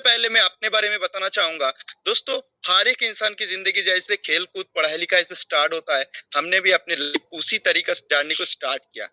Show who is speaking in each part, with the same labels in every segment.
Speaker 1: पहले मैं अपने बारे में बताना चाहूंगा। दोस्तों, हर एक इंसान की जिंदगी जैसे खेल कूद पढ़ाई लिखाई से स्टार्ट होता है, हमने भी अपने उसी तरीके से जानने को स्टार्ट किया।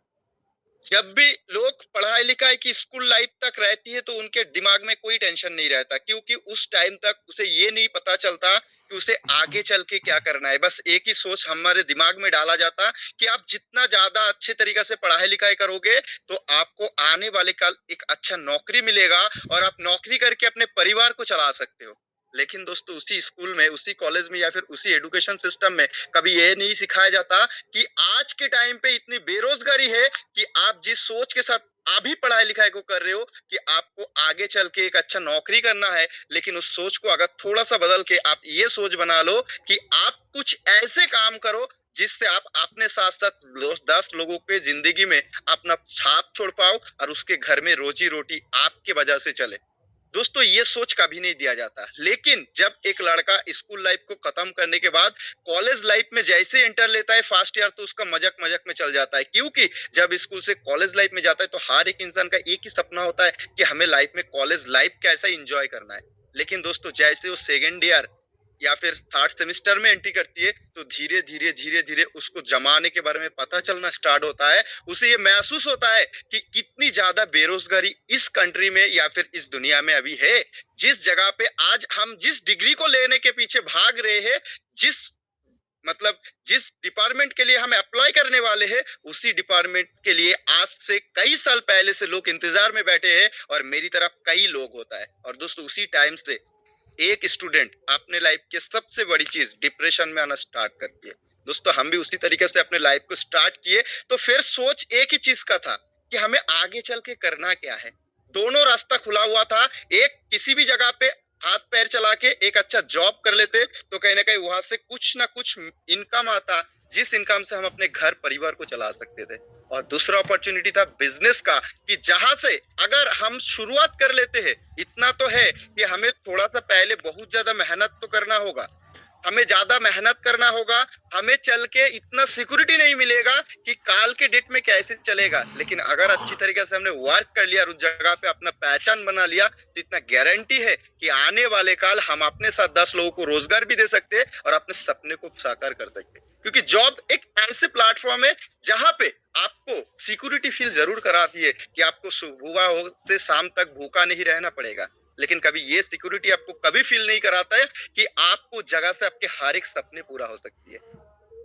Speaker 1: जब भी लोग पढ़ाई लिखाई की स्कूल लाइफ तक रहती है तो उनके दिमाग में कोई टेंशन नहीं रहता, क्योंकि उस टाइम तक उसे ये नहीं पता चलता कि उसे आगे चल के क्या करना है। बस एक ही सोच हमारे दिमाग में डाला जाता कि आप जितना ज्यादा अच्छे तरीके से पढ़ाई लिखाई करोगे तो आपको आने वाले कल एक अच्छा नौकरी मिलेगा और आप नौकरी करके अपने परिवार को चला सकते हो। लेकिन दोस्तों, उसी स्कूल में, उसी कॉलेज में या फिर उसी एजुकेशन सिस्टम में कभी ये नहीं सिखाया जाता कि आज के टाइम पे इतनी बेरोजगारी है कि आप जिस सोच के साथ अभी पढ़ाई लिखाई को कर रहे हो कि आपको आगे चल के एक अच्छा नौकरी करना है, लेकिन उस सोच को अगर थोड़ा सा बदल के आप ये सोच बना लो कि आप कुछ ऐसे काम करो जिससे आप अपने साथ साथ 10 लोगों के जिंदगी में अपना छाप छोड़ पाओ और उसके घर में रोजी रोटी आपके वजह से चले। दोस्तों, ये सोच कभी नहीं दिया जाता। लेकिन जब एक लड़का स्कूल लाइफ को खत्म करने के बाद कॉलेज लाइफ में जैसे एंटर लेता है फर्स्ट ईयर, तो उसका मजाक मजाक में चल जाता है, क्योंकि जब स्कूल से कॉलेज लाइफ में जाता है तो हर एक इंसान का एक ही सपना होता है कि हमें लाइफ में कॉलेज लाइफ कैसा एंजॉय करना है। लेकिन दोस्तों, जैसे वो सेकेंड ईयर या फिर थर्ड सेमेस्टर में एंट्री करती है तो धीरे धीरे धीरे धीरे उसको जमाने के बारे में पता चलना स्टार्ट होता है। उसे ये महसूस होता है कि कितनी ज्यादा बेरोजगारी इस कंट्री में या फिर इस दुनिया में अभी है। जिस जगह पे आज हम जिस डिग्री को लेने के पीछे भाग रहे हैं, जिस मतलब जिस डिपार्टमेंट के लिए हम अप्लाई करने वाले हैं, उसी डिपार्टमेंट के लिए आज से कई साल पहले से लोग इंतजार में बैठे हैं और मेरी तरफ कई लोग होता है। और दोस्तों, उसी टाइम से एक स्टूडेंट अपने लाइफ के सबसे बड़ी चीज डिप्रेशन में आना स्टार्ट करती है। दोस्तों, हम भी उसी तरीके से अपने लाइफ को स्टार्ट किए, तो फिर सोच एक ही चीज का था कि हमें आगे चल के करना क्या है। दोनों रास्ता खुला हुआ था। एक, किसी भी जगह पे हाथ पैर चला के एक अच्छा जॉब कर लेते तो कहीं ना कहीं वहां से कुछ ना कुछ इनकम आता, जिस इनकम से हम अपने घर परिवार को चला सकते थे। और दूसरा अपॉर्चुनिटी था बिजनेस का, कि जहां से अगर हम शुरुआत कर लेते हैं, इतना तो है कि हमें थोड़ा सा पहले बहुत ज्यादा मेहनत तो करना होगा, हमें ज्यादा मेहनत करना होगा, हमें चल के इतना सिक्योरिटी नहीं मिलेगा कि काल के डेट में कैसे चलेगा। लेकिन अगर अच्छी तरीके से हमने वर्क कर लिया और उस जगह पे अपना पहचान बना लिया तो इतना गारंटी है कि आने वाले काल हम अपने साथ 10 लोगों को रोजगार भी दे सकते हैं और अपने सपने को साकार कर सकते हैं। क्योंकि जॉब एक ऐसे प्लेटफॉर्म है जहां पे आपको सिक्योरिटी फील जरूर कराती है कि आपको सुबह से शाम तक भूखा नहीं रहना पड़ेगा, लेकिन कभी ये सिक्योरिटी आपको कभी फील नहीं कराता है कि आपको जगह से आपके हर एक सपने पूरा हो सकती है।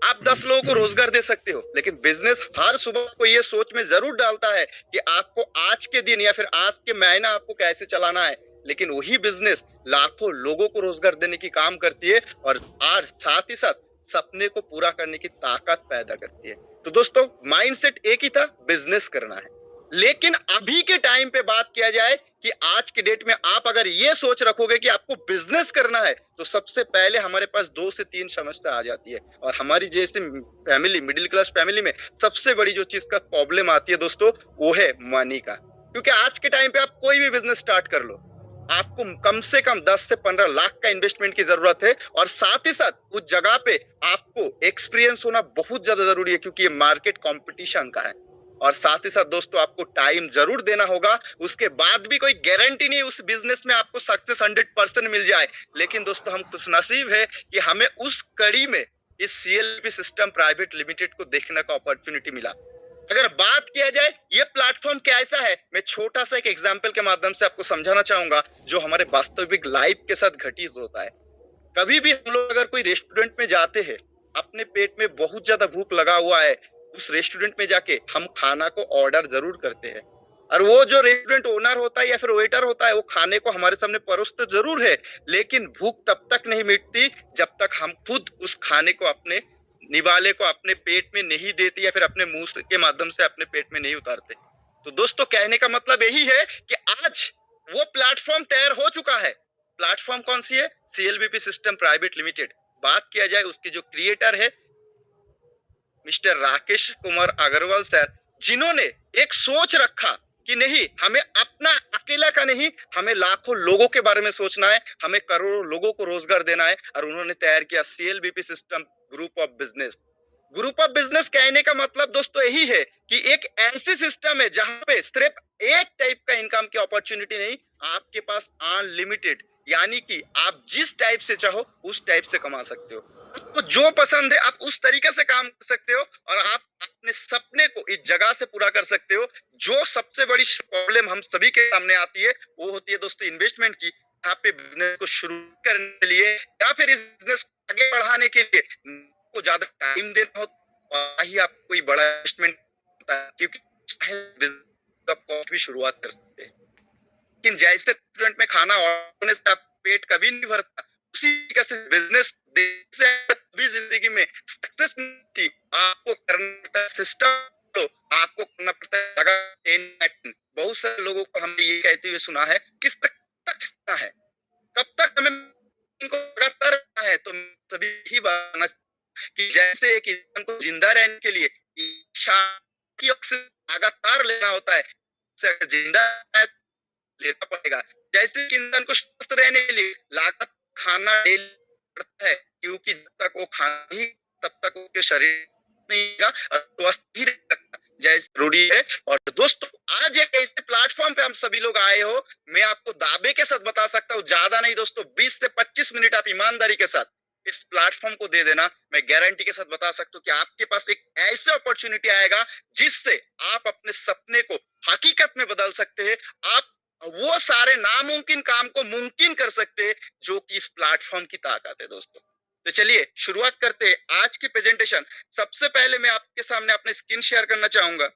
Speaker 1: आप 10 लोगों को रोजगार दे सकते हो, लेकिन बिजनेस हर सुबह को ये सोच में जरूर डालता है कि आपको आज के दिन या फिर आज के महीना आपको कैसे चलाना है। लेकिन वही बिजनेस लाखों लोगों को रोजगार देने की काम करती है और साथ ही साथ सपने को पूरा करने की ताकत पैदा करती है। तो दोस्तों, माइंडसेट एक ही था, बिजनेस करना है। लेकिन अभी के टाइम पे बात किया जाए कि आज के डेट में आप अगर ये सोच रखोगे कि आपको बिजनेस करना है, तो सबसे पहले हमारे पास 2 से 3 समस्या आ जाती है। और हमारी जैसे फैमिली, मिडिल क्लास फैमिली में सबसे बड़ी जो चीज का प्रॉब्लम आती है दोस्तों, वो है मनी का। क्योंकि आज के टाइम पे आप कोई भी बिजनेस स्टार्ट कर लो, आपको कम से कम 10 से 15 लाख का इन्वेस्टमेंट की जरूरत है। और साथ ही साथ उस जगह पे आपको एक्सपीरियंस होना बहुत ज्यादा जरूरी है, क्योंकि ये मार्केट कंपटीशन का है। और साथ ही साथ दोस्तों, आपको टाइम जरूर देना होगा। उसके बाद भी कोई गारंटी नहीं उस बिजनेस में आपको सक्सेस 100% मिल जाए। लेकिन दोस्तों, हम खुशनसीब है कि हमें उस कड़ी में इस सीएलपी सिस्टम प्राइवेट लिमिटेड को देखने का अपॉर्चुनिटी मिला। अगर बात किया जाए ये प्लेटफॉर्म कैसा है, मैं छोटा सा एक एग्जाम्पल के माध्यम से आपको समझाना चाहूंगा जो हमारे वास्तविक लाइफ के साथ घटित होता है। कभी भी हम लोग अगर कोई रेस्टोरेंट में जाते हैं, अपने पेट में बहुत ज्यादा भूख लगा हुआ है, उस रेस्टोरेंट में जाके हम खाना को ऑर्डर जरूर करते हैं। और वो जो रेस्टोरेंट ओनर होता है या फिर वेटर होता है, वो खाने को हमारे सामने परोसते जरूर है, लेकिन भूख तब तक नहीं मिटती जब तक हम खुद उस खाने को, अपने निवाले को अपने पेट में नहीं देते या फिर अपने मुंह के माध्यम से अपने पेट में नहीं उतारते। तो दोस्तों, कहने का मतलब यही है कि आज वो प्लेटफॉर्म तैयार हो चुका है। प्लेटफॉर्म कौन सी है? सीएलबीपी सिस्टम प्राइवेट लिमिटेड। बात किया जाए उसके जो क्रिएटर है मिस्टर राकेश कुमार अग्रवाल सर, जिन्होंने एक सोच रखा कि नहीं, हमें अपना अकेला का नहीं, हमें लाखों लोगों के बारे में सोचना है, हमें करोड़ों लोगों को रोजगार देना है। और उन्होंने तैयार किया CLBP system group of business. Group of business कहने का मतलब दोस्तों यही है कि एक ऐसी सिस्टम है जहां पे सिर्फ एक टाइप का इनकम की अपॉर्चुनिटी नहीं, आपके पास अनलिमिटेड, यानी कि आप जिस टाइप से चाहो उस टाइप से कमा सकते हो। आपको जो पसंद है आप उस तरीके से काम कर सकते हो और आप अपने सपने को इस जगह से पूरा कर सकते हो। जो सबसे बड़ी प्रॉब्लम हम सभी के सामने आती है वो होती है दोस्तों इन्वेस्टमेंट की। यहाँ पे बिजनेस को शुरू करने के लिए या फिर इस बिजनेस को आगे बढ़ाने के लिए को ज्यादा टाइम देना होता है, ही आप कोई बड़ा इन्वेस्टमेंट होता है, क्योंकि कॉस्ट भी शुरुआत कर सकते हैं। लेकिन जैसे रेस्टोरेंट में खाना ऑर्डर करने से आप पेट कभी नहीं भरता, उसी तरीके से बिजनेस से भी जिंदगी में सक्सेस मिलती, आपको करना पड़ता है सिस्टम, तो आपको करना पड़ता है जगह। बहुत सारे लोगों को हमने ये कहते हुए सुना है किस तक सीखना है, कब तक हमें इनको लगातार रखना है। तो सभी ही बात कि जैसे एक इंसान को जिंदा रहने के लिए इच्छा की ऑक्सीजन लगातार लेना होता है, उसे जिंदा लेना पड़ेगा। जैसे कि इंसान को स्वस्थ रहने के लिए लागत खाना डेली पड़ता है, क्योंकि जब तक वो खाना ही तब तक उसके शरीर नहीं और स्वस्थ ही रह सकता, जैसे जरूरी है। और दोस्तों आज एक ऐसे प्लेटफॉर्म पे हम सभी लोग आए हो, मैं आपको दावे के साथ बता सकता हूँ, ज्यादा नहीं दोस्तों 20 से 25 मिनट आप ईमानदारी के साथ इस प्लेटफॉर्म को दे देना, मैं गारंटी के साथ बता सकता हूँ कि आपके पास एक ऐसा अपॉर्चुनिटी आएगा जिससे आप अपने सपने को हकीकत में बदल सकते हैं। आप वो सारे नामुमकिन काम को मुमकिन कर सकते हैं जो कि इस प्लेटफॉर्म की ताकत है दोस्तों। तो चलिए शुरुआत करते हैं आज की प्रेजेंटेशन। सबसे पहले मैं आपके सामने अपनी स्क्रीन शेयर करना चाहूंगा।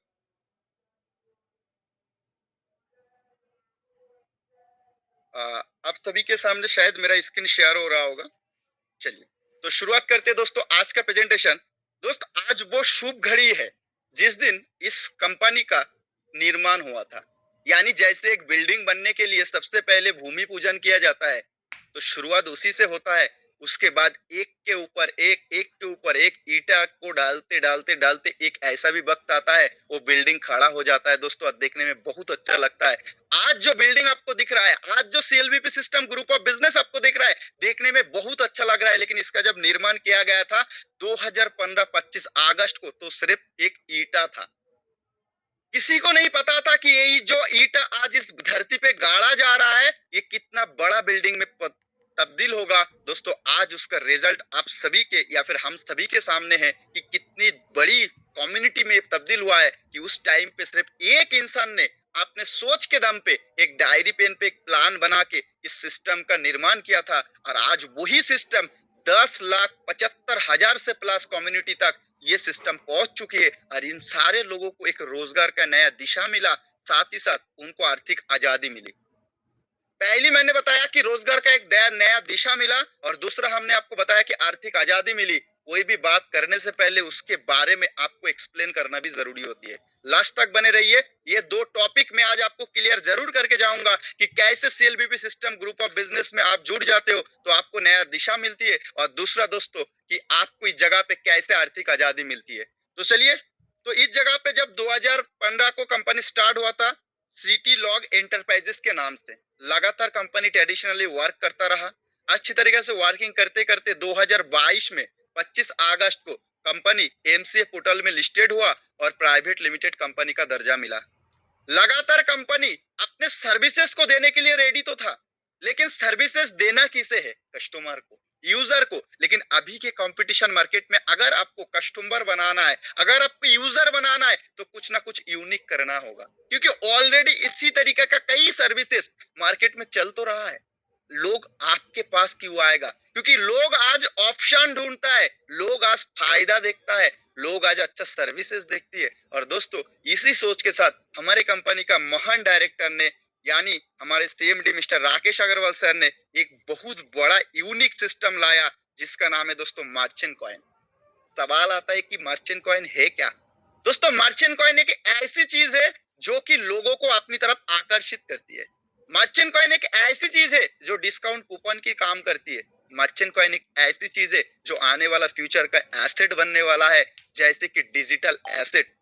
Speaker 1: आप सभी के सामने शायद मेरा स्क्रीन शेयर हो रहा होगा। चलिए तो शुरुआत करते हैं दोस्तों आज का प्रेजेंटेशन। दोस्त आज वो शुभ घड़ी है जिस दिन इस कंपनी का निर्माण हुआ था। यानी जैसे एक बिल्डिंग बनने के लिए सबसे पहले भूमि पूजन किया जाता है, तो शुरुआत उसी से होता है। उसके बाद एक के ऊपर एक के ऊपर एक ईंटा को डालते डालते डालते एक ऐसा भी वक्त आता है वो बिल्डिंग खड़ा हो जाता है दोस्तों, और देखने में बहुत अच्छा लगता है। आज जो बिल्डिंग आपको दिख रहा है, आज जो सीएलबीपी सिस्टम ग्रुप ऑफ बिजनेस आपको दिख रहा है, देखने में बहुत अच्छा लग रहा है, लेकिन इसका जब निर्माण किया गया था 2015-25 अगस्त को, तो सिर्फ एक ईंटा था। किसी को नहीं पता था कि ये जो ईंट आज इस धरती पे गाड़ा जा रहा है ये कितना बड़ा बिल्डिंग में तब्दील होगा। दोस्तों आज उसका रिजल्ट आप सभी के या फिर हम सभी के सामने है कि कितनी बड़ी कम्युनिटी में तब्दील हुआ है कि उस टाइम पे सिर्फ एक इंसान ने अपने सोच के दम पे एक डायरी पेन पे एक प्लान बना के इस सिस्टम का निर्माण किया था, और आज वही सिस्टम 10,75,000 से प्लस कम्युनिटी तक ये सिस्टम पहुंच चुकी है, और इन सारे लोगों को एक रोजगार का नया दिशा मिला, साथ ही साथ उनको आर्थिक आजादी मिली। पहली मैंने बताया कि रोजगार का एक नया दिशा मिला, और दूसरा हमने आपको बताया कि आर्थिक आजादी मिली। कोई भी बात करने से पहले उसके बारे में आपको एक्सप्लेन करना भी जरूरी होती है। लास्ट तक बने रहिए, ये दो टॉपिक मैं आज आपको क्लियर जरूर करके जाऊंगा कि कैसे सीएलबीपी सिस्टम ग्रुप ऑफ बिजनेस में आप जुड़ जाते हो तो आपको नया दिशा मिलती है, और दूसरा दोस्तों कि आपको इस जगह पे कैसे आर्थिक आजादी मिलती है। तो चलिए, तो इस जगह पे जब 2015 को कंपनी स्टार्ट हुआ था सिटी लॉग एंटरप्राइजेस के नाम से, लगातार कंपनी ट्रेडिशनली वर्क करता रहा। अच्छी तरीके से वर्किंग करते करते 2022 में 25 अगस्त को कंपनी एमसीए पोर्टल में लिस्टेड हुआ और प्राइवेट लिमिटेड कंपनी का दर्जा मिला। लगातार कंपनी अपने सर्विसेज को देने के लिए रेडी तो था, लेकिन सर्विसेज देना किसे है? कस्टमर को, यूजर को। लेकिन अभी के कंपटीशन मार्केट में अगर आपको कस्टमर बनाना है, अगर आपको यूजर बनाना है, तो कुछ ना कुछ यूनिक करना होगा, क्योंकि ऑलरेडी इसी तरीके का कई सर्विसेज मार्केट में चल तो रहा है। लोग आपके पास क्यों आएगा? क्योंकि लोग आज ऑप्शन ढूंढता है, लोग आज फायदा देखता है, लोग आज अच्छा सर्विसेज देखती है। और दोस्तों इसी सोच के साथ हमारे कंपनी का महान डायरेक्टर ने, यानी हमारे CMD mister Rakesh Agrawal sir ने एक बहुत बड़ा यूनिक सिस्टम लाया जिसका नाम है दोस्तों मर्चेंट कॉइन। सवाल आता है कि मर्चेंट कॉइन है क्या? दोस्तों मर्चेंट कॉइन एक ऐसी चीज है जो कि लोगों को अपनी तरफ आकर्षित करती है। मर्चेंट कॉइन एक ऐसी चीज है जो डिस्काउंट कूपन की काम करती है। मर्चेंट कॉइन एक ऐसी चीज है जो आने वाला फ्यूचर का एसेट बनने वाला है, जैसे कि डिजिटल एसेट।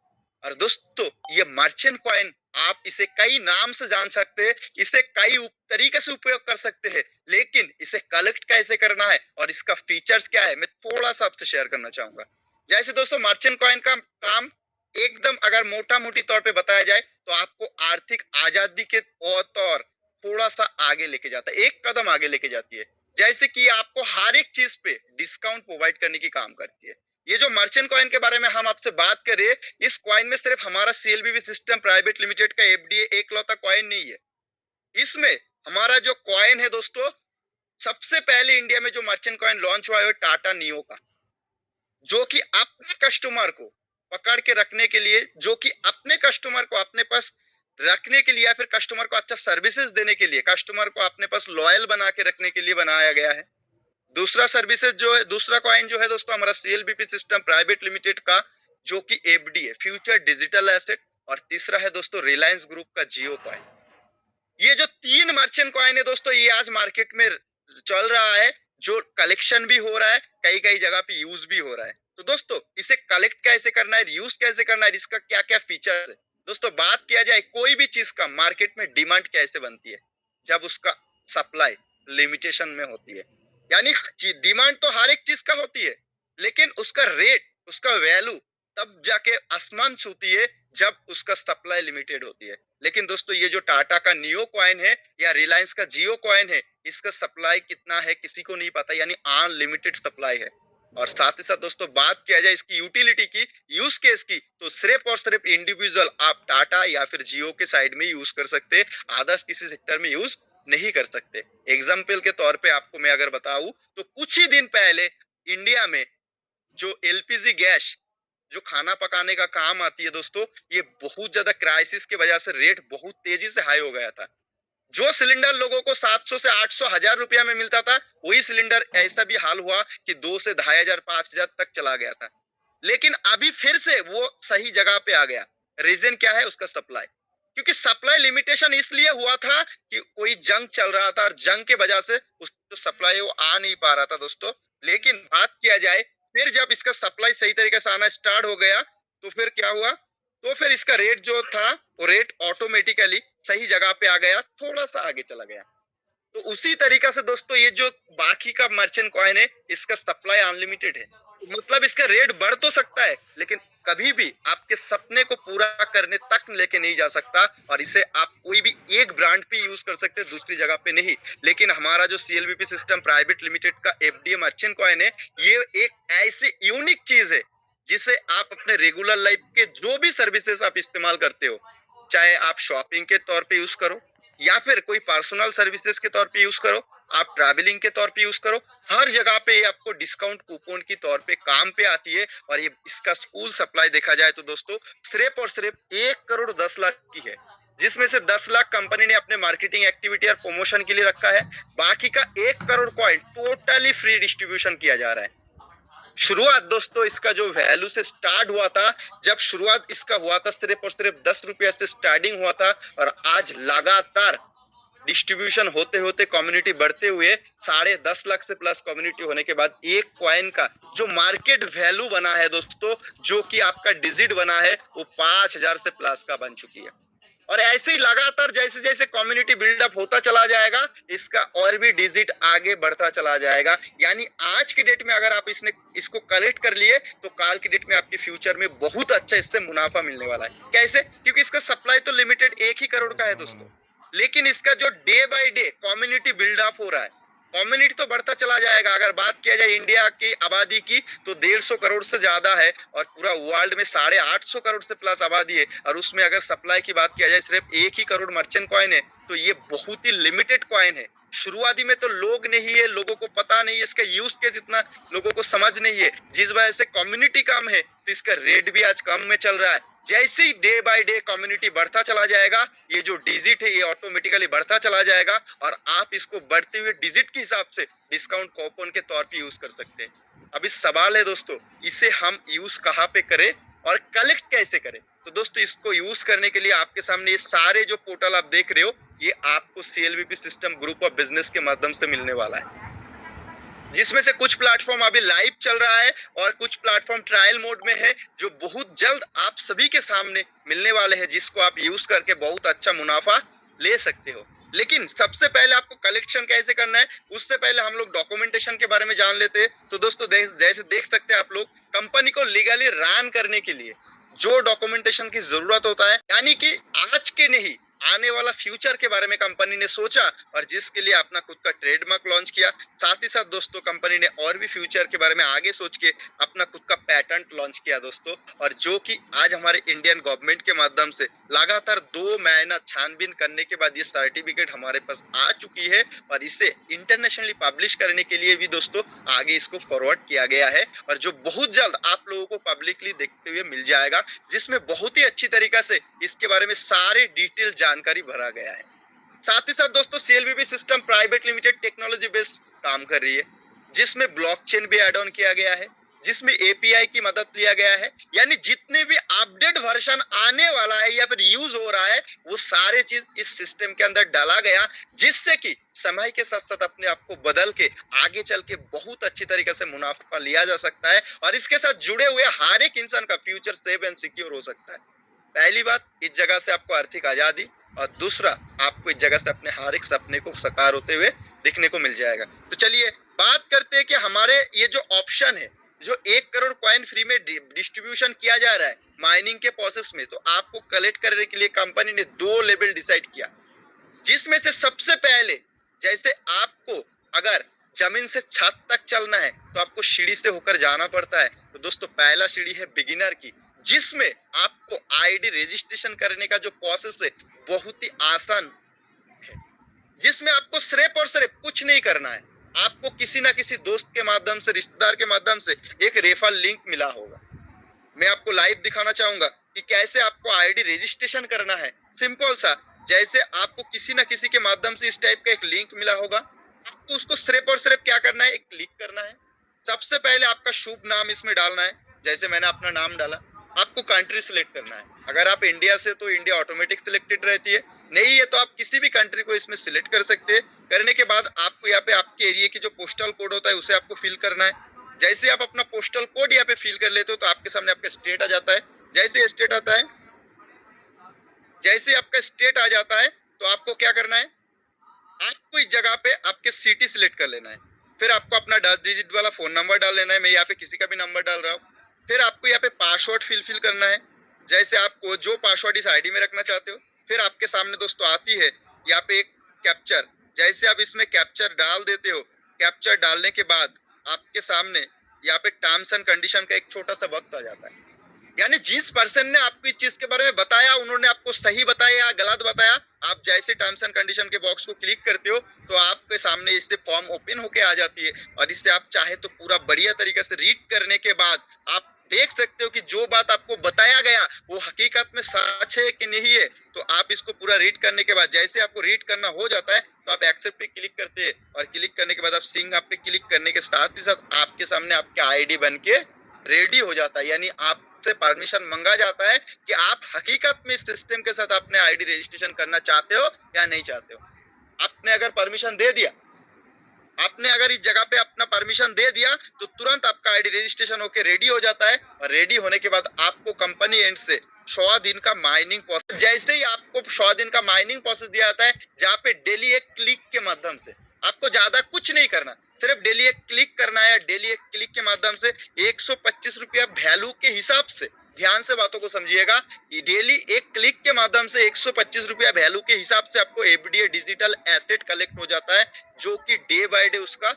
Speaker 1: और दोस्तों ये मर्चेंट कॉइन आप इसे कई नाम से जान सकते हैं, इसे कई तरीके से उपयोग कर सकते हैं, लेकिन इसे कलेक्ट कैसे करना है और इसका फीचर्स क्या है मैं थोड़ा सा आपसे शेयर करना चाहूंगा। जैसे दोस्तों मर्चेंट कॉइन का काम एकदम अगर मोटा मोटी तौर पे बताया जाए तो आपको आर्थिक आजादी के तौर थोड़ा सा आगे लेके जाता है, एक कदम आगे लेके जाती है। जैसे कि आपको हर एक चीज पे डिस्काउंट प्रोवाइड करने की काम करती है। ये जो मर्चेंट कॉइन के बारे में हम आपसे बात करें, इस कॉइन में सिर्फ हमारा सीएलबीबी सिस्टम प्राइवेट लिमिटेड का एफडीए एक लौता कॉइन नहीं है। इसमें हमारा जो कॉइन है दोस्तों, सबसे पहले इंडिया में जो मर्चेंट कॉइन लॉन्च हुआ है टाटा नियो का, जो कि अपने कस्टमर को पकड़ के रखने के लिए, जो कि अपने कस्टमर को अपने पास रखने के लिए या फिर कस्टमर को अच्छा सर्विसेज देने के लिए, कस्टमर को अपने पास लॉयल बना के रखने के लिए बनाया गया है। दूसरा सर्विसेज जो है, दूसरा कॉइन जो है दोस्तों हमारा सीएलबीपी सिस्टम प्राइवेट लिमिटेड का, जो कि एफडी है, फ्यूचर डिजिटल एसेट। और तीसरा है दोस्तों रिलायंस ग्रुप का जियो कॉइन। ये जो तीन मर्चेंट कॉइन है दोस्तों, ये आज मार्केट में चल रहा है, जो कलेक्शन भी हो रहा है, कई कई जगह पे यूज भी हो रहा है। तो दोस्तों इसे कलेक्ट कैसे करना है, यूज कैसे करना है, इसका क्या क्या फीचर है। दोस्तों बात किया जाए कोई भी चीज का मार्केट में डिमांड कैसे बनती है, जब उसका सप्लाई लिमिटेशन में होती है। यानी डिमांड तो हर एक चीज का होती है, लेकिन उसका रेट, उसका वैल्यू तब जाके आसमान छूती है जब उसका सप्लाई लिमिटेड होती है। लेकिन दोस्तों ये जो टाटा का नियो कॉइन है या रिलायंस का जियो कॉइन है, इसका सप्लाई कितना है किसी को नहीं पता, यानी अनलिमिटेड सप्लाई है। और साथ ही साथ दोस्तों बात किया जाए इसकी यूटिलिटी की, यूज केस की, तो सिर्फ और सिर्फ इंडिविजुअल आप टाटा या फिर जियो के साइड में यूज कर सकते, अदर्स किसी सेक्टर में यूज नहीं कर सकते। एग्जाम्पल के तौर पे आपको मैं अगर बताऊं तो कुछ ही दिन पहले इंडिया में जो एलपीजी गैस, जो खाना पकाने का काम आती है दोस्तों, ये बहुत ज्यादा क्राइसिस की वजह से रेट बहुत तेजी से हाई हो गया था। जो सिलेंडर लोगों को 700 से 800 1000 रुपया में मिलता था, वही सिलेंडर ऐसा भी हाल हुआ कि 2 से 2500 5000 तक चला गया था। लेकिन अभी फिर से वो सही जगह पे आ गया। रीजन क्या है, उसका सप्लाई। क्योंकि सप्लाई लिमिटेशन इसलिए हुआ था कि कोई जंग चल रहा था और जंग के वजह से उस जो सप्लाई वो आ नहीं पा रहा था दोस्तों। लेकिन बात किया जाए फिर जब इसका सप्लाई सही तरीके से आना स्टार्ट हो गया तो फिर क्या हुआ, तो फिर इसका रेट जो था वो रेट ऑटोमेटिकली सही जगह पे आ गया, थोड़ा सा आगे चला गया। तो उसी तरीका से दोस्तों ये जो बाकी का मर्चेंट कॉइन है, इसका सप्लाई अनलिमिटेड है। मतलब इसका रेट बढ़ तो सकता है, लेकिन कभी भी आपके सपने को पूरा करने तक लेके नहीं जा सकता। और इसे आप कोई भी एक ब्रांड पे यूज कर सकते हैं, दूसरी जगह पे नहीं। लेकिन हमारा जो सीएलबीपी सिस्टम प्राइवेट लिमिटेड का एफडीए मर्चेंट कॉइन है, ये एक ऐसी यूनिक चीज है जिसे आप अपने रेगुलर लाइफ के जो भी सर्विसेज आप इस्तेमाल करते हो, चाहे आप शॉपिंग के तौर पे यूज करो या फिर कोई पर्सनल सर्विसेज के तौर पे यूज करो, आप ट्रैवलिंग के तौर पे यूज करो, हर जगह पे ये आपको डिस्काउंट कूपन की तौर पे काम पे आती है। और ये इसका स्कूल सप्लाई देखा जाए तो दोस्तों सिर्फ और सिर्फ 1,10,00,000 की है, जिसमें से 10 लाख कंपनी ने अपने मार्केटिंग एक्टिविटी और प्रमोशन के लिए रखा है। बाकी का 1 crore coin totally free distribution किया जा रहा है। शुरुआत दोस्तों इसका जो वैल्यू से स्टार्ट हुआ था, जब शुरुआत इसका हुआ था सिर्फ और सिर्फ 10 रुपया से स्टार्टिंग हुआ था, और आज लगातार डिस्ट्रीब्यूशन होते होते कम्युनिटी बढ़ते हुए 10.5 लाख से प्लस कम्युनिटी होने के बाद एक कॉइन का जो मार्केट वैल्यू बना है दोस्तों, जो कि आपका डिजिट बना है, वो 5000 से प्लस का बन चुकी है। और ऐसे ही लगातार जैसे जैसे कम्युनिटी बिल्डअप होता चला जाएगा, इसका और भी डिजिट आगे बढ़ता चला जाएगा। यानी आज की डेट में अगर आप इसको कलेक्ट कर लिए तो काल की डेट में आपके फ्यूचर में बहुत अच्छा इससे मुनाफा मिलने वाला है। कैसे? क्योंकि इसका सप्लाई तो लिमिटेड 1 ही करोड़ का है दोस्तों, लेकिन इसका जो day by day community buildup हो रहा है, कम्युनिटी तो बढ़ता चला जाएगा। अगर बात किया जाए इंडिया की आबादी की तो 150 करोड़ से ज्यादा है, और पूरा वर्ल्ड में 850 करोड़ से प्लस आबादी है। और उसमें अगर सप्लाई की बात किया जाए सिर्फ 1 ही करोड़ मर्चेंट कॉइन है, तो ये बहुत ही लिमिटेड कॉइन है। शुरुआती में तो लोग नहीं है, लोगों को पता नहीं है इसका यूज केस, इतना लोगों को समझ नहीं है, जिस वजह से कम्युनिटी कम है तो इसका रेट भी आज कम में चल रहा है। जैसे ही डे बाय डे कम्युनिटी बढ़ता चला जाएगा, ये जो डिजिट है ये ऑटोमेटिकली बढ़ता चला जाएगा, और आप इसको बढ़ते हुए डिजिट के हिसाब से डिस्काउंट कूपन के तौर पे यूज कर सकते हैं। अब इस सवाल है दोस्तों, इसे हम यूज कहाँ पे करें और कलेक्ट कैसे करें? तो दोस्तों इसको यूज करने के लिए आपके सामने ये सारे जो पोर्टल आप देख रहे हो, ये आपको सीएलबीपी सिस्टम ग्रुप ऑफ बिजनेस के माध्यम से मिलने वाला है, जिसमें से कुछ प्लेटफॉर्म अभी लाइव चल रहा है और कुछ प्लेटफॉर्म ट्रायल मोड में है, जो बहुत जल्द आप सभी के सामने मिलने वाले हैं, जिसको आप यूज करके बहुत अच्छा मुनाफा ले सकते हो। लेकिन सबसे पहले आपको कलेक्शन कैसे करना है, उससे पहले हम लोग डॉक्यूमेंटेशन के बारे में जान लेते हैं। तो दोस्तों जैसे देख सकते हैं आप लोग, कंपनी को लीगली रन करने के लिए जो डॉक्यूमेंटेशन की जरूरत होता है, यानी कि आज के नहीं आने वाला फ्यूचर के बारे में कंपनी ने सोचा और जिसके लिए अपना खुद का ट्रेडमार्क लॉन्च किया। साथ ही साथ दोस्तों कंपनी ने और भी फ्यूचर के बारे में आगे सोच के अपना खुद का पैटेंट लॉन्च किया दोस्तों, और जो कि आज हमारे इंडियन गवर्नमेंट के माध्यम से लगातार 2 महीना छानबीन करने के बाद ये सर्टिफिकेट हमारे पास आ चुकी है और इसे इंटरनेशनली पब्लिश करने के लिए भी दोस्तों आगे इसको फॉरवर्ड किया गया है, और जो बहुत जल्द आप लोगों को पब्लिकली देखते हुए मिल जाएगा, जिसमें बहुत ही अच्छी तरीके से इसके बारे में सारे डिटेल जानकारी भरा गया है। साथ ही साथ दोस्तों CLBB system private limited technology based काम कर रही है, जिसमें ब्लॉकचेन भी ऐड ऑन किया गया है, जिसमें एपीआई की मदद लिया गया है, यानी जितने भी अपडेट वर्जन आने वाला है या फिर यूज हो रहा है वो सारे चीज इस सिस्टम के अंदर डाला गया, जिससे कि समय के साथ साथ अपने आप को बदल के आगे चल के बहुत अच्छी तरीके से मुनाफा लिया जा सकता है और इसके साथ जुड़े हुए हर एक इंसान का फ्यूचर सेफ एंड सिक्योर हो सकता है। पहली बात, इस जगह से आपको आर्थिक आजादी, और दूसरा आपको इस जगह से अपने हर एक सपने को साकार होते हुए दिखने को मिल जाएगा। तो चलिए बात करते हैं कि हमारे ये जो ऑप्शन है, जो 1 करोड़ कॉइन फ्री में डिस्ट्रीब्यूशन किया जा रहा है माइनिंग के प्रोसेस में, तो आपको कलेक्ट करने के लिए कंपनी ने 2 लेवल डिसाइड किया, जिसमें से सबसे पहले जैसे आपको अगर जमीन से छत तक चलना है तो आपको सीढ़ी से होकर जाना पड़ता है। तो दोस्तों पहला सीढ़ी है बिगिनर की, जिसमें आपको आईडी रजिस्ट्रेशन करने का जो प्रोसेस है बहुत ही आसान है, जिसमें आपको सिर्फ और सिर्फ कुछ नहीं करना है, आपको किसी ना किसी दोस्त के माध्यम से, रिश्तेदार के माध्यम से एक रेफरल लिंक मिला होगा। मैं आपको लाइव दिखाना चाहूंगा कि कैसे आपको आईडी रजिस्ट्रेशन करना है। सिंपल सा, जैसे आपको किसी ना किसी के माध्यम से इस टाइप का एक लिंक मिला होगा, आपको उसको सिर्फ और सिर्फ क्या करना है, एक क्लिक करना है। सबसे पहले आपका शुभ नाम इसमें डालना है, जैसे मैंने अपना नाम डाला। आपको कंट्री सिलेक्ट करना है, अगर आप इंडिया से तो इंडिया ऑटोमेटिक सिलेक्टेड रहती है, नहीं है तो आप किसी भी कंट्री को इसमें सिलेक्ट कर सकते हैं। करने के बाद आपको यहाँ पे आपके एरिया की जो पोस्टल कोड होता है उसे आपको फिल करना है। जैसे आप अपना पोस्टल कोड यहाँ पे फिल कर लेते हो तो आपके सामने आपका स्टेट आ जाता है। जैसे स्टेट आता है, जैसे आपका स्टेट आ जाता है तो आपको क्या करना है, आपको इस जगह पे आपके सिटी सिलेक्ट कर लेना है। फिर आपको अपना 10 डिजिट वाला फोन नंबर डाल लेना है, मैं यहाँ पे किसी का भी नंबर डाल रहा हूँ। फिर आपको यहाँ पे पासवर्ड फिल करना है, जैसे आपको जो पासवर्ड इस आईडी में रखना चाहते हो। फिर आपके सामने दोस्तों आती है यहाँ पे एक कैप्चर, जैसे आप इसमें कैप्चर डाल देते हो, कैप्चर डालने के बाद आपके सामने यहाँ पे टर्म्स एंड कंडीशन का एक छोटा सा बॉक्स आ जाता है, यानी जिस पर्सन ने आपको इस चीज के बारे में बताया उन्होंने आपको सही बताया या गलत बताया। आप जैसे टर्म्स एंड कंडीशन के बॉक्स को क्लिक करते हो तो आपके सामने इससे फॉर्म ओपन होके आ जाती है, और इससे आप चाहे तो पूरा बढ़िया तरीके से रीड करने के बाद आप देख सकते हो कि जो बात आपको बताया गया वो हकीकत में सच है कि नहीं है। तो आप इसको पूरा रीड करने के बाद जैसे आपको रीड करना हो जाता है तो आप एक्सेप्ट पे क्लिक करते हैं, और क्लिक करने के बाद आप सिंग आप पे क्लिक करने के साथ ही साथ आपके सामने आपके आईडी बन के रेडी हो जाता है, यानी आपसे परमिशन मांगा जाता है कि आप हकीकत में इस सिस्टम के साथ अपने आईडी रजिस्ट्रेशन करना चाहते हो या नहीं चाहते हो। आपने अगर परमिशन दे दिया, आपने अगर इस जगह पे अपना परमिशन दे दिया तो तुरंत आपका आईडी रजिस्ट्रेशन होके रेडी हो जाता है, और रेडी होने के बाद आपको कंपनी एंड से 100 दिन का माइनिंग प्रोसेस, जैसे ही आपको 100 दिन का माइनिंग प्रोसेस दिया जाता है, जहाँ पे डेली एक क्लिक के माध्यम से आपको ज्यादा कुछ नहीं करना, सिर्फ डेली एक क्लिक करना है। डेली एक क्लिक के माध्यम से 125 रुपया वैल्यू के हिसाब से, ध्यान से बातों को समझिएगा, डेली एक क्लिक के माध्यम से 125 रुपया वैल्यू के हिसाब से आपको एफडीए डिजिटल एसेट कलेक्ट हो जाता है, जो कि डे बाय डे उसका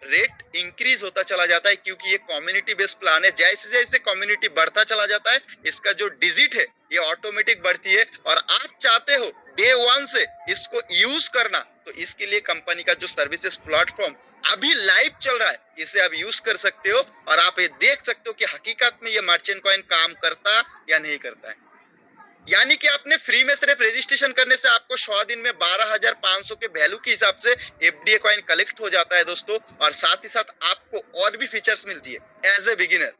Speaker 1: रेट इंक्रीज होता चला जाता है, क्योंकि ये कम्युनिटी बेस्ड प्लान है। जैसे जैसे कम्युनिटी बढ़ता चला जाता है इसका जो डिजिट है ये ऑटोमेटिक बढ़ती है, और आप चाहते हो डे 1 से इसको यूज करना तो इसके लिए कंपनी का जो सर्विसेज प्लेटफॉर्म अभी लाइव चल रहा है इसे आप यूज कर सकते हो, और आप ये देख सकते हो कि हकीकत में ये मर्चेंट कॉइन काम करता या नहीं करता है। यानी कि आपने फ्री में सिर्फ रजिस्ट्रेशन करने से आपको 100 दिन में 12,500 के वैल्यू के हिसाब से एफडीए कॉइन कलेक्ट हो जाता है दोस्तों, और साथ ही साथ आपको और भी फीचर्स मिलती है। एज ए बिगिनर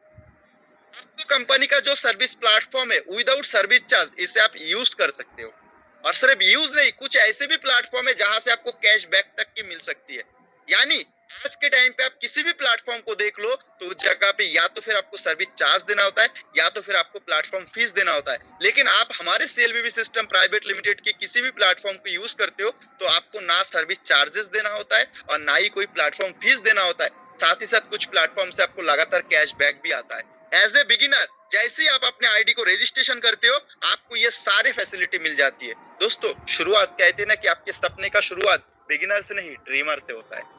Speaker 1: आपको कंपनी का जो सर्विस प्लेटफॉर्म है विदाउट सर्विस चार्ज इसे आप यूज कर सकते हो, और सिर्फ यूज नहीं, कुछ ऐसे भी प्लेटफॉर्म है जहां से आपको कैशबैक तक की मिल सकती है। यानी आज के टाइम पे आप किसी भी प्लेटफॉर्म को देख लो तो उस जगह पे या तो फिर आपको सर्विस चार्ज देना होता है या तो फिर आपको प्लेटफॉर्म फीस देना होता है। लेकिन आप हमारे सीएलबीबी सिस्टम प्राइवेट लिमिटेड के किसी भी प्लेटफॉर्म को यूज करते हो तो आपको ना सर्विस चार्जेस देना होता है और ना ही कोई प्लेटफॉर्म फीस देना होता है। साथ ही साथ कुछ प्लेटफॉर्म से आपको लगातार कैशबैक भी आता है। एज ए बिगिनर जैसे ही आप अपने आईडी को रजिस्ट्रेशन करते हो आपको ये सारे फैसिलिटी मिल जाती है। दोस्तों शुरुआत कहते हैं ना कि आपके सपने का शुरुआत बिगिनर से नहीं ड्रीमर से होता है।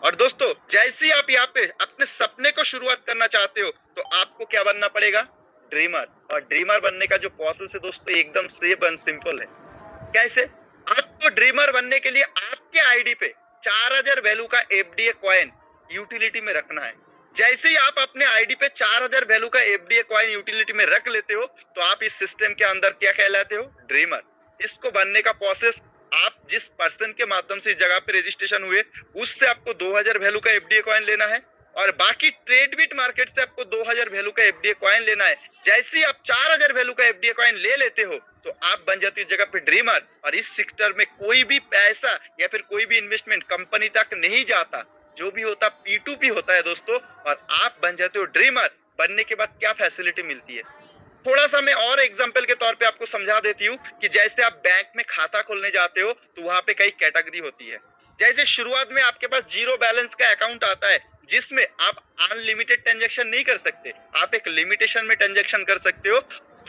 Speaker 1: और दोस्तों जैसे ही आप यहाँ पे अपने सपने को शुरुआत करना चाहते हो तो आपको क्या बनना पड़ेगा? ड्रीमर। और ड्रीमर बनने का जो प्रोसेस है दोस्तों एकदम सेफ एंड सिंपल है। कैसे? आपको ड्रीमर बनने के लिए आपके आईडी पे 4000 वैल्यू का एफडीए कॉइन यूटिलिटी में रखना है। जैसे ही आप अपने आईडी पे 4000 वैल्यू का एफडीए कॉइन यूटिलिटी में रख लेते हो तो आप इस सिस्टम के अंदर क्या कहलाते हो? ड्रीमर। इसको बनने का प्रोसेस आप जिस पर्सन के माध्यम से इस जगह पे रजिस्ट्रेशन हुए उससे आपको 2000 वैल्यू का एफडीए कॉइन लेना है और बाकी ट्रेडबिट मार्केट से आपको 2000 वैल्यू का एफडीए कॉइन लेना है। जैसे ही आप 4000 वैल्यू का एफडीए कॉइन ले लेते हो तो आप बन जाते हो इस जगह पे ड्रीमर और इस सेक्टर में कोई भी पैसा या फिर कोई भी इन्वेस्टमेंट कंपनी तक नहीं जाता। जो भी होता P2P होता है दोस्तों और आप बन जाते हो ड्रीमर। बनने के बाद क्या फैसिलिटी मिलती है थोड़ा सा मैं और एग्जांपल के तौर पे आपको समझा देती हूँ कि जैसे आप बैंक में खाता खोलने जाते हो तो वहां पे कई कैटेगरी होती है। जैसे शुरुआत में आपके पास जीरो बैलेंस का अकाउंट आता है जिसमें आप अनलिमिटेड ट्रांजैक्शन नहीं कर सकते, आप एक लिमिटेशन में ट्रांजैक्शन कर सकते हो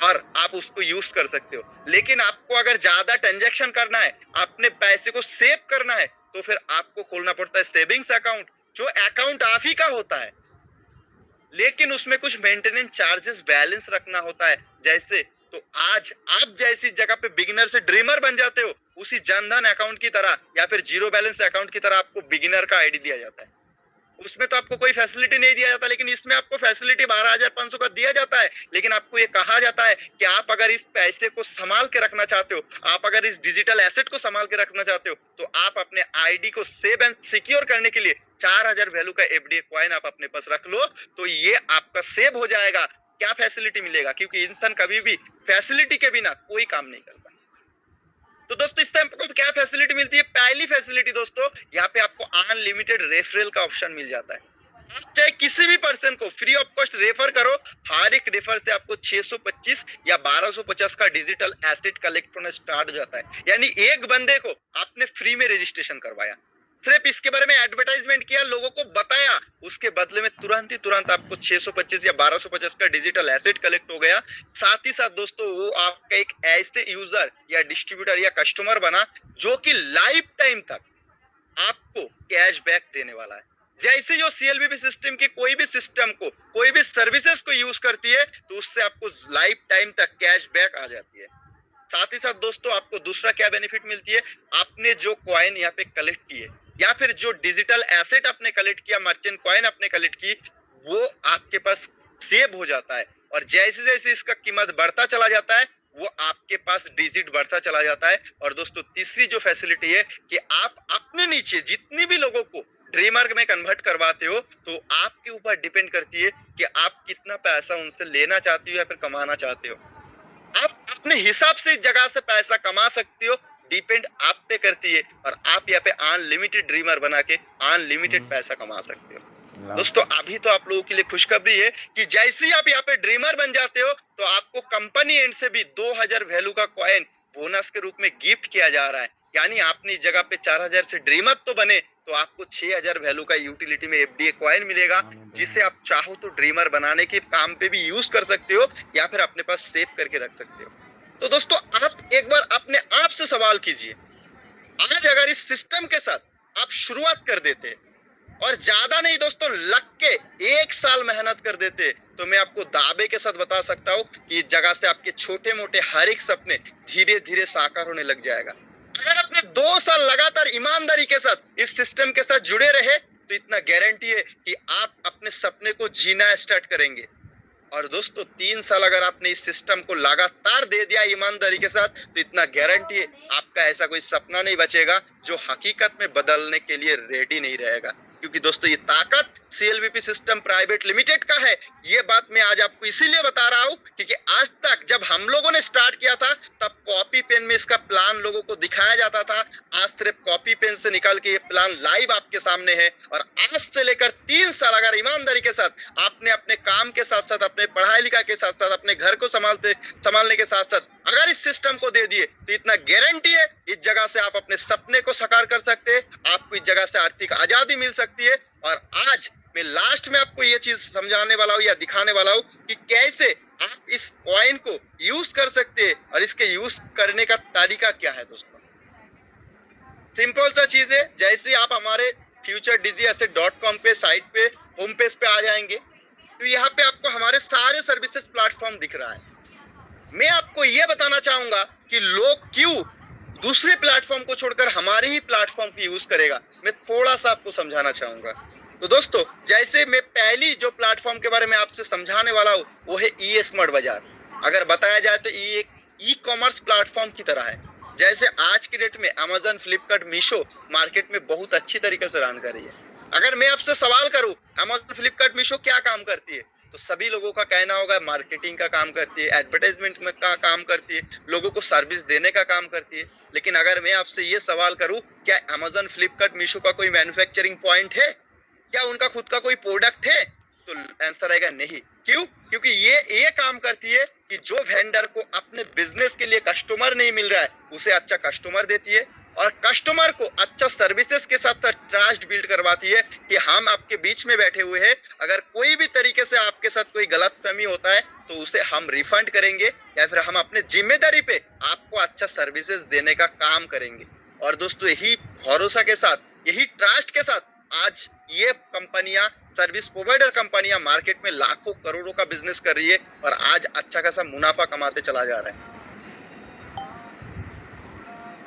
Speaker 1: और आप उसको यूज कर सकते हो। लेकिन आपको अगर ज्यादा ट्रांजैक्शन करना है, अपने पैसे को सेव करना है तो फिर आपको खोलना पड़ता है सेविंग्स अकाउंट, जो अकाउंट आप ही का होता है लेकिन उसमें कुछ मेंटेनेंस चार्जेस बैलेंस रखना होता है। जैसे तो आज आप जैसी जगह पे बिगिनर से ड्रीमर बन जाते हो उसी जनधन अकाउंट की तरह या फिर जीरो बैलेंस अकाउंट की तरह आपको बिगिनर का आईडी दिया जाता है। उसमें तो आपको कोई फैसिलिटी नहीं दिया जाता लेकिन इसमें आपको फैसिलिटी 12,500 का दिया जाता है। लेकिन आपको ये कहा जाता है कि आप अगर इस पैसे को संभाल के रखना चाहते हो, आप अगर इस डिजिटल एसेट को संभाल के रखना चाहते हो तो आप अपने आईडी को सेव एंड सिक्योर करने के लिए 4000 वैल्यू का एफडीए कॉइन आप अपने पास रख लो तो ये आपका सेव हो जाएगा। क्या फैसिलिटी मिलेगा? क्योंकि इंसान कभी भी फैसिलिटी के बिना कोई काम नहीं करता। तो दोस्तों इस टाइम आपको क्या फैसिलिटी मिलती है? पहली फैसिलिटी दोस्तों यहाँ पे आपको अनलिमिटेड रेफरल का ऑप्शन मिल जाता है। आप चाहे किसी भी पर्सन को फ्री ऑफ कॉस्ट रेफर करो, हर एक रेफर से आपको 625 या 1250 का डिजिटल एसेट कलेक्ट होना स्टार्ट हो जाता है। यानी एक बंदे को आपने फ्री में रजिस्ट्रेशन करवाया, सिर्फ इसके बारे में एडवर्टाइजमेंट किया, लोगों को बताया, उसके बदले में तुरंत आपको 625 या 1250 का डिजिटल एसेट कलेक्ट हो गया। साथ ही साथ दोस्तों वो आपका एक ऐसे यूजर या डिस्ट्रीब्यूटर या कस्टमर बना जो कि लाइफ टाइम तक आपको कैशबैक देने वाला है। जैसे जो सीएलबीबी सिस्टम की कोई भी सिस्टम को, कोई भी सर्विसेज को यूज करती है तो उससे आपको लाइफ टाइम तक कैशबैक आ जाती है। साथ ही साथ दोस्तों आपको दूसरा क्या बेनिफिट मिलती है? आपने जो कॉइन यहाँ पे कलेक्ट किए या फिर जो डिजिटल एसेट आपने कलेक्ट किया, मर्चेंट कॉइन आपने कलेक्ट की, वो आपके पास सेव हो जाता है और जैसे जैसे इसका कीमत बढ़ता चला जाता है वो आपके पास डिजिट बढ़ता चला जाता है। और दोस्तों तीसरी जो फैसिलिटी है कि आप अपने नीचे जितने भी लोगों को ड्रीमर में कन्वर्ट करवाते हो तो आपके ऊपर डिपेंड करती है कि आप कितना पैसा उनसे लेना चाहते हो या फिर कमाना चाहते हो। आप अपने हिसाब से इस जगह से पैसा कमा सकते हो, डिपेंड आप पे करती है और आप यहाँ पे अनलिमिटेड ड्रीमर बना के अनलिमिटेड पैसा कमा सकते हो। दोस्तों अभी तो आप लोगों के लिए खुशखबरी है कि जैसे ही आप यहाँ पे ड्रीमर बन जाते हो तो आपको कंपनी एंड से भी 2000 वैल्यू का कॉइन बोनस के रूप में गिफ्ट किया जा रहा है। यानी आपने इस जगह पे 4000 से ड्रीमर तो बने तो आपको 6000 वैल्यू का यूटिलिटी में एफडीए कॉइन मिलेगा जिसे आप चाहो तो ड्रीमर बनाने के काम पे भी यूज कर सकते हो या फिर अपने पास सेव करके रख सकते हो। तो दोस्तों आप एक बार अपने आप से सवाल कीजिए, आज अगर इस सिस्टम के साथ आप शुरुआत कर देते और ज्यादा नहीं दोस्तों लग के 1 साल मेहनत कर देते तो मैं आपको दावे के साथ बता सकता हूँ कि इस जगह से आपके छोटे मोटे हर एक सपने धीरे धीरे साकार होने लग जाएगा। अगर आपने 2 साल लगातार ईमानदारी के साथ इस सिस्टम के साथ जुड़े रहे तो इतना गारंटी है कि आप अपने सपने को जीना स्टार्ट करेंगे। और दोस्तों 3 साल अगर आपने इस सिस्टम को लगातार दे दिया ईमानदारी के साथ तो इतना गारंटी है आपका ऐसा कोई सपना नहीं बचेगा जो हकीकत में बदलने के लिए रेडी नहीं रहेगा। क्योंकि दोस्तों ये ताकत CLBP सिस्टम प्राइवेट लिमिटेड का है। ये बात मैं आज आपको इसीलिए बता रहा हूँ क्योंकि आज तक जब हम लोगों ने स्टार्ट किया था तब कॉपी पेन में इसका प्लान लोगों को दिखाया जाता था। आज सिर्फ कॉपी पेन से निकल के ये प्लान लाइव आपके सामने है और आज से लेकर 3 साल अगर ईमानदारी के साथ आपने अपने काम के साथ साथ अपने पढ़ाई लिखाई के साथ साथ अपने घर को संभालने के साथ साथ अगर इस सिस्टम को दे दिए तो इतना गारंटी है इस जगह से आप अपने सपने को साकार कर सकते हैं, आपको इस जगह से आर्थिक आजादी मिल सकती है। और आज मैं लास्ट में आपको ये चीज समझाने वाला हूँ या दिखाने वाला हूँ कि कैसे आप इस कॉइन को यूज कर सकते हैं और इसके यूज करने का तरीका क्या है। दोस्तों सिंपल सा चीज है, जैसे आप हमारे futureDigiAsset.com पे साइट पे होम पेज पे आ जाएंगे तो यहाँ पे आपको हमारे सारे सर्विसेज प्लेटफॉर्म दिख रहा है। मैं आपको ये बताना चाहूंगा कि लोग क्यों दूसरे प्लेटफॉर्म को छोड़कर हमारे ही प्लेटफॉर्म की यूज करेगा, मैं थोड़ा सा आपको समझाना चाहूंगा। तो दोस्तों जैसे मैं पहली जो प्लेटफॉर्म के बारे में आपसे समझाने वाला हूँ वो है ई-स्मार्ट बाजार। अगर बताया जाए तो ये एक ई-कॉमर्स प्लेटफॉर्म की तरह है। जैसे आज की डेट में अमेजन, फ्लिपकार्ट, मीशो मार्केट में बहुत अच्छी तरीके से रन कर रही है। अगर मैं आपसे सवाल करूं अमेजन, फ्लिपकार्ट, मीशो क्या काम करती है तो सभी लोगों का कहना होगा मार्केटिंग का काम करती है, एडवर्टाइजमेंट में का काम करती है, लोगों को सर्विस देने का काम करती है। लेकिन अगर मैं आपसे ये सवाल करूं क्या अमेजन, फ्लिपकार्ट, मीशो का कोई मैन्युफैक्चरिंग पॉइंट है, क्या उनका खुद का कोई प्रोडक्ट है, तो आंसर आएगा नहीं। क्यों? क्योंकि ये काम करती है कि जो वेंडर को अपने बिजनेस के लिए कस्टमर नहीं मिल रहा है उसे अच्छा कस्टमर देती है और कस्टमर को अच्छा सर्विसेज के साथ ट्रस्ट बिल्ड करवाती है कि हम आपके बीच में बैठे हुए हैं, अगर कोई भी तरीके से आपके साथ कोई गलतफहमी होता है तो उसे हम रिफंड करेंगे या फिर हम अपने जिम्मेदारी पे आपको अच्छा सर्विसेज देने का काम करेंगे। और दोस्तों यही भरोसा के साथ, यही ट्रस्ट के साथ आज ये कंपनियां, सर्विस प्रोवाइडर कंपनियां मार्केट में लाखों करोड़ों का बिजनेस कर रही है और आज अच्छा खासा मुनाफा कमाते चला जा रहा है।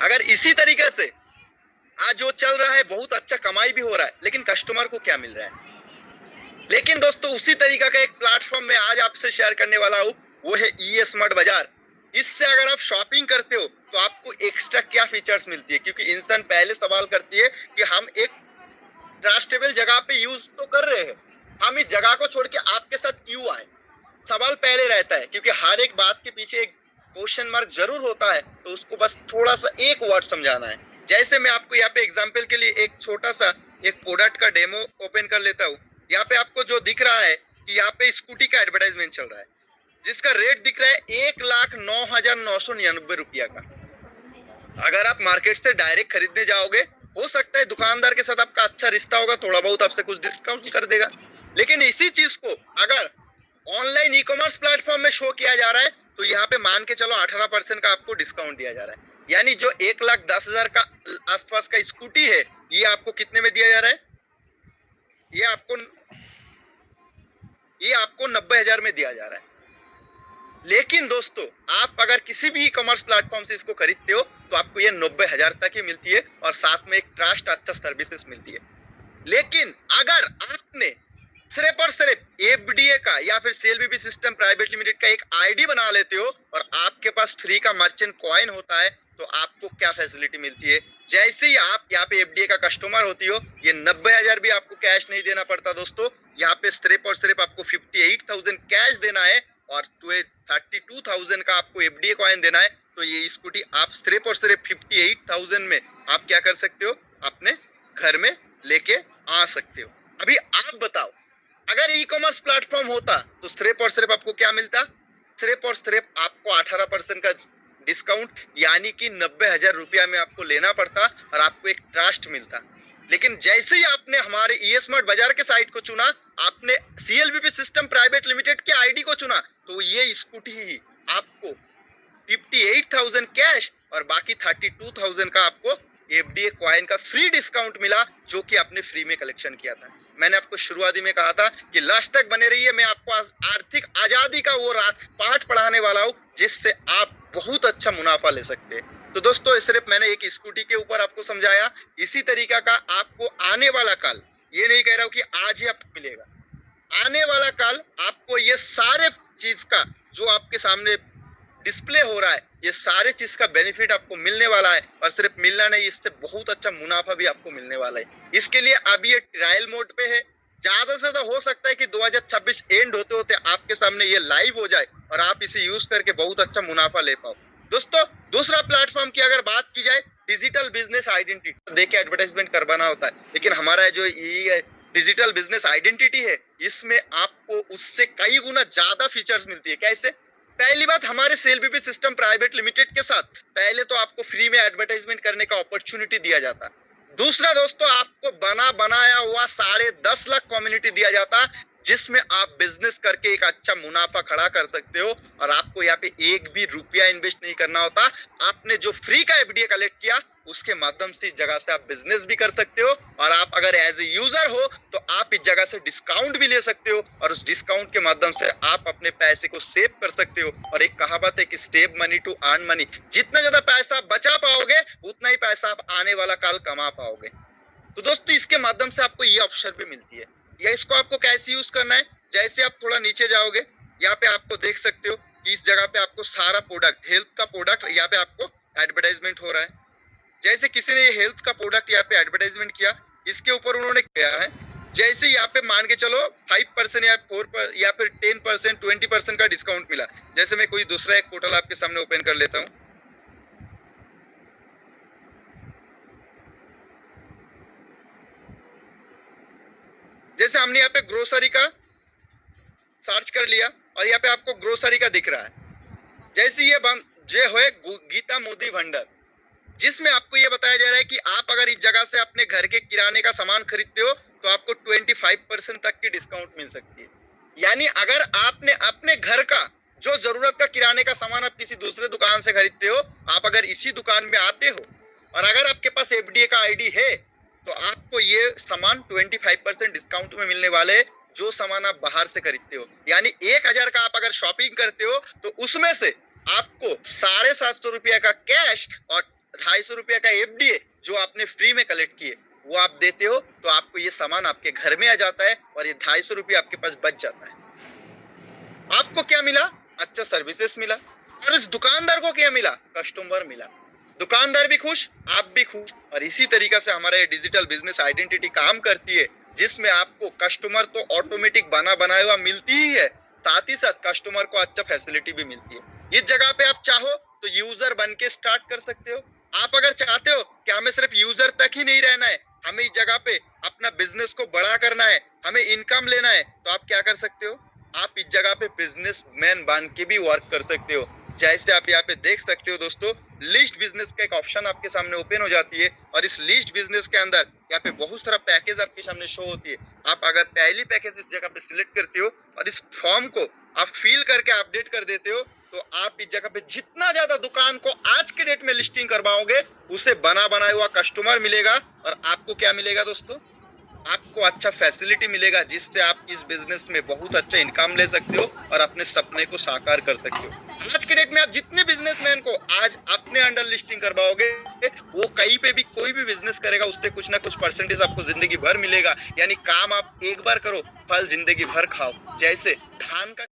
Speaker 1: अगर इसी तरीके से आज जो चल रहा है बहुत अच्छा कमाई भी हो रहा है लेकिन कस्टमर को क्या मिल रहा है। लेकिन दोस्तों उसी तरीका का एक प्लेटफॉर्म में आज आपसे शेयर करने वाला हूँ, वो है ई-स्मार्ट बाजार। इससे अगर आप शॉपिंग करते हो तो आपको एक्स्ट्रा क्या फीचर्स मिलती है, क्योंकि इंसान पहले सवाल करती है कि हम एक ट्रस्टेबल जगह पे यूज तो कर रहे हैं, हम इस जगह को छोड़ के आपके साथ क्यों आए, सवाल पहले रहता है। क्योंकि हर एक बात के पीछे एक क्वेश्चन मार्क जरूर होता है, तो उसको बस थोड़ा सा एक वर्ड समझाना है। जैसे मैं आपको यहाँ पे एग्जांपल के लिए एक छोटा सा एक प्रोडक्ट का डेमो ओपन कर लेता हूँ। यहाँ पे आपको जो दिख रहा है कि यहाँ पे स्कूटी का एडवर्टाइजमेंट चल रहा है जिसका रेट दिख रहा है 1,09,999 रुपया का। अगर आप मार्केट से डायरेक्ट खरीदने जाओगे हो सकता है दुकानदार के साथ आपका अच्छा रिश्ता होगा, थोड़ा बहुत आपसे कुछ डिस्काउंट कर देगा। लेकिन इसी चीज को अगर ऑनलाइन ई-कॉमर्स प्लेटफॉर्म में शो किया जा रहा है तो यहाँ पे मान के चलो 18% का आपको डिस्काउंट दिया जा रहा है। यानी जो 1,10,000 का आसपास का स्कूटी है ये आपको कितने में दिया जा रहा है, ये आपको 90,000 में दिया जा रहा है। लेकिन दोस्तों आप अगर किसी भी ई-कॉमर्स प्लेटफॉर्म से इसको खरीदते हो तो आपको ये 90,000 तक ही मिलती है और साथ में एक ट्रस्ट अच्छा सर्विसेज मिलती है। लेकिन अगर आपने सिर्फ और सिर्फ एफडीए का या फिर CLBP सिस्टम प्राइवेट लिमिटेड का एक आईडी बना लेते हो और आपके पास फ्री का मर्चेंट कॉइन होता है तो आपको क्या फैसिलिटी मिलती है। जैसे ही आप यहाँ पे एफडीए का कस्टमर होती हो ये 90,000 भी आपको कैश नहीं देना पड़ता दोस्तों, यहाँ पे सिर्फ और सिर्फ आपको 58,000 कैश देना है और 32,000 का आपको एफडीए कॉइन देना है। तो ये स्कूटी आप सिर्फ और सिर्फ 58,000 में आप क्या कर सकते हो, अपने घर में लेके आ सकते हो। अभी आप बताओ अगर ई-कॉमर्स प्लेटफॉर्म होता तो सिर्फ और सिर्फ आपको क्या मिलता, सिर्फ और सिर्फ आपको 18% का डिस्काउंट यानी कि 90,000 रुपया में आपको लेना पड़ता और आपको एक ट्रस्ट मिलता। लेकिन जैसे ही आपने हमारे ई-स्मार्ट बाजार के साइट को चुना, आपने CLBP सिस्टम प्राइवेट लिमिटेड के आईडी को चुना तो ये स्कूटी ही आपको 58,000 कैश और बाकी 32,000 का आपको एफडीए कॉइन का फ्री डिस्काउंट मिला जो कि आपने फ्री में कलेक्शन किया था। मैंने आपको शुरुआती में कहा था कि लास्ट तक बने रहिए, मैं आपको आर्थिक आजादी का वो पाठ पढ़ाने वाला हूँ जिससे आप बहुत अच्छा मुनाफा ले सकते हैं। तो दोस्तों सिर्फ मैंने एक स्कूटी के ऊपर आपको समझाया, इसी तरीका का आपको आने वाला कल, ये नहीं कह रहा हूँ कि आज ही आपको मिलेगा, आने वाला कल आपको ये सारे चीज का जो आपके सामने डिस्प्ले हो रहा है ये सारे चीज का बेनिफिट आपको मिलने वाला है और सिर्फ मिलना नहीं, इससे बहुत अच्छा मुनाफा भी आपको मिलने वाला है। इसके लिए अभी ये ट्रायल मोड पे है, ज्यादा से ज्यादा हो सकता है कि 2026 एंड होते होते आपके सामने ये लाइव हो जाए और आप इसे यूज करके बहुत अच्छा मुनाफा ले पाओ। दोस्तों, दूसरा प्लेटफॉर्म की अगर बात की जाए, डिजिटल बिजनेस आइडेंटिटी देके एडवर्टाइजमेंट करवाना होता है, लेकिन हमारा जो ये डिजिटल बिजनेस आइडेंटिटी है, इसमें आपको उससे कई गुना ज्यादा फीचर्स मिलती है। कैसे? पहली बात, हमारे सेलबीबी सिस्टम प्राइवेट लिमिटेड के साथ पहले तो आपको फ्री में एडवर्टाइजमेंट करने का अपॉर्चुनिटी दिया जाता है। दूसरा दोस्तों, आपको बना बनाया हुआ 10.5 लाख कम्युनिटी दिया जाता, जिसमें आप बिजनेस करके एक अच्छा मुनाफा खड़ा कर सकते हो और आपको यहाँ पे एक भी रुपया इन्वेस्ट नहीं करना होता। आपने जो फ्री का एफडीए कलेक्ट किया, उसके माध्यम से इस जगह से आप बिजनेस भी कर सकते हो और आप अगर एज ए यूजर हो तो आप इस जगह से डिस्काउंट भी ले सकते हो और उस डिस्काउंट के माध्यम से आप अपने पैसे को सेव कर सकते हो। और एक कहावत है कि save money to earn money, जितना ज्यादा पैसा आप बचा पाओगे उतना ही पैसा आप आने वाला काल कमा पाओगे। तो दोस्तों, इसके माध्यम से आपको ये ऑप्शन भी मिलती है। या इसको आपको कैसे यूज करना है, जैसे आप थोड़ा नीचे जाओगे, यहाँ पे आपको देख सकते हो कि इस जगह पे आपको सारा प्रोडक्ट, हेल्थ का प्रोडक्ट यहाँ पे आपको एडवर्टाइजमेंट हो रहा है। जैसे किसी ने हेल्थ का प्रोडक्ट यहाँ पे एडवर्टाइजमेंट किया, इसके ऊपर उन्होंने किया है, जैसे यहाँ पे मान के चलो 5% या 4% या फिर 10%, 20% का डिस्काउंट मिला। जैसे मैं कोई दूसरा एक पोर्टल आपके सामने ओपन कर लेता हूँ। जैसे हमने यहाँ पे ग्रोसरी का सर्च कर लिया और यहाँ पे आपको ग्रोसरी का दिख रहा है। जैसे ये है गीता मोदी भंडार, जिसमें आपको ये बताया जा रहा है कि आप अगर इस जगह से अपने घर के किराने का सामान खरीदते हो तो आपको 25% तक की डिस्काउंट मिल सकती है। यानी अगर आपने अपने घर का जो जरूरत का किराने का सामान आप किसी दूसरे दुकान से खरीदते हो, आप अगर इसी दुकान में आते हो और अगर आपके पास एफडीए का आईडी है तो आपको ये सामान 25% डिस्काउंट में मिलने वाले, जो सामान आप बाहर से खरीदते हो। यानी 1000 का आप अगर शॉपिंग करते हो तो उसमें से आपको 750 रुपया का कैश और 250 रुपया का एफडीए जो आपने फ्री में कलेक्ट किए वो आप देते हो, तो आपको ये सामान आपके घर में आ जाता है और ये 250 रुपया आपके पास बच जाता है। आपको क्या मिला? अच्छा सर्विसेज मिला। और इस दुकानदार को क्या मिला? कस्टमर मिला। दुकानदार भी खुश, आप भी खुश। और इसी तरीके से हमारा ये डिजिटल बिजनेस आइडेंटिटी काम करती है, जिसमें आपको कस्टमर तो ऑटोमेटिक बना बनाया हुआ मिलती ही है, साथ ही साथ कस्टमर को अच्छा फैसिलिटी भी मिलती है। इस जगह पे आप चाहो तो यूजर बन के स्टार्ट कर सकते हो। आप अगर चाहते हो कि हमें सिर्फ यूजर तक ही नहीं रहना है, हमें इस जगह पे अपना बिजनेस को बड़ा करना है, हमें इनकम लेना है, तो आप क्या कर सकते हो? आप इस जगह पे बिजनेसमैन बन के भी वर्क कर सकते हो। जैसे आप यहाँ पे देख सकते हो दोस्तों, लिस्ट बिजनेस का एक ऑप्शन आपके सामने ओपन हो जाती है और इस लिस्ट बिजनेस के अंदर यहाँ पे बहुत सारा पैकेज आपके सामने शो होती है। आप अगर पहली पैकेज इस जगह पे सिलेक्ट करते हो और इस फॉर्म को आप फिल करके अपडेट कर देते हो, तो आप इस जगह पे जितना ज्यादा दुकान को आज के डेट में लिस्टिंग करवाओगे, उसे बना बनाया हुआ कस्टमर मिलेगा और आपको क्या मिलेगा दोस्तों? आपको अच्छा फैसिलिटी मिलेगा, जिससे आप इस बिजनेस में बहुत अच्छा इनकम ले सकते हो और अपने सपने को साकार कर सकते हो। आज के डेट में आप जितने बिजनेसमैन को आज अपने अंडर लिस्टिंग करवाओगे, वो कहीं पे भी कोई भी बिजनेस करेगा, उससे कुछ ना कुछ परसेंटेज आपको जिंदगी भर मिलेगा। यानी काम आप एक बार करो, फल जिंदगी भर खाओ। जैसे धान का